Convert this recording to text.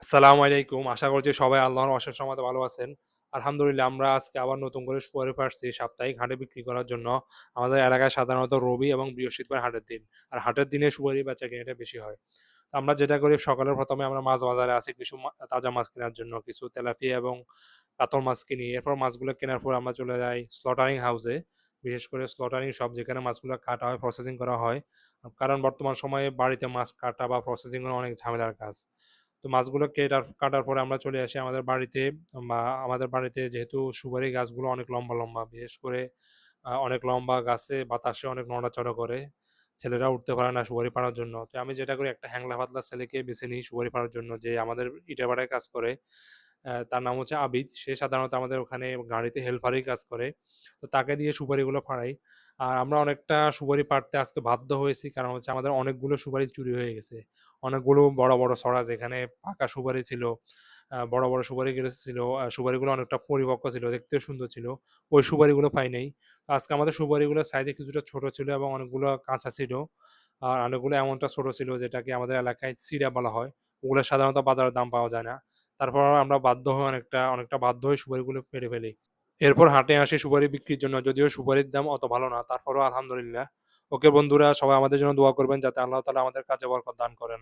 আসসালামু আলাইকুম। আশা করছি সবাই আল্লাহর অশেষ রহমতে ভালো আছেন। আলহামদুলিল্লাহ আমরা আজকে আবার নতুন করে সুপারি পাচ্ছি সাপ্তাহিক হাটে বিক্রি করার জন্য। আমাদের এলাকায় সাধারণত রবি এবং বৃহস্পতিবার হাটের দিন। আর হাটের দিনে সুপারি বেচাকেনাটা বেশি হয়। তো আমরা যেটা করি সকালে ১ম এ আমরা মাছ বাজারে আসি কিছু তাজা মাছ কেনার জন্য। কিছু তেলাপিয়া এবং কাতল মাছ কিনি। এরপর মাছগুলো কেনার পর আমরা চলে যাই স্লটারিং হাউসে। বিশেষ করে স্লটারিং শপ যেখানে মাছগুলো কাটা হয়, প্রসেসিং করা হয়। কারণ বর্তমান সময়ে বাড়িতে মাছ কাটা বা প্রসেসিং করা অনেক ঝামেলার কাজ। তো মাছগুলো কাটার পরে আমরা চলে আসি আমাদের বাড়িতে বা আমাদের বাড়িতে যেহেতু সুপারি গাছগুলো অনেক লম্বা, লম্বা বিশেষ করে অনেক লম্বা গাছে বাতাসে অনেক নড়াচড়া করে। ছেলেরা উঠতে পারে না সুপারি পাড়ার জন্য। তো আমি যেটা করি একটা হ্যাংলা পাতলা ছেলেকে বেছে নিই সুপারি পাড়ার জন্য যে আমাদের ইটের ভাটায় কাজ করে। তার নাম হচ্ছে আবিদ। সে সাধারণত আমাদের ওখানে গাড়িতে হেল্পারই কাজ করে। তো তাকে দিয়ে সুপারিগুলো ফাড়াই। আর আমরা অনেকটা সুপারি পাড়তে আজকে বাধ্য হয়েছি। কারণ হচ্ছে আমাদের অনেকগুলো সুপারি চুরি হয়ে গেছে। অনেকগুলো বড়, বড় ছড়া যেখানে পাকা সুপারি ছিল, বড়, বড় সুপারিগুলো ছিল। সুপারিগুলো অনেকটা পরিপক্ক ছিল, দেখতেও সুন্দর ছিল। ওই সুপারিগুলো পাই নাই। আজকে আমাদের সুপারিগুলো সাইজে কিছুটা ছোট ছিল এবং অনেকগুলো কাঁচা ছিল। আর অনেকগুলো এমনটা ছোট ছিল যেটাকে আমাদের এলাকায় সিডা বলা হয়। ওগুলো সাধারণত বাজারে দাম পাওয়া যায় না। তারপর আমরা বাধ্য হয়ে অনেকটা বাধ্য হয়ে সুপারিগুলো পেড়ে ফেলি। এরপর হাটে আসি সুপারি বিক্রির জন্য। যদিও সুপারির দাম অত ভালো না। তারপরেও আলহামদুলিল্লাহ। ওকে বন্ধুরা সবাই আমাদের জন্য দোয়া করবেন যাতে আল্লাহ তাআলা আমাদের কাজে বরকত দান করেন।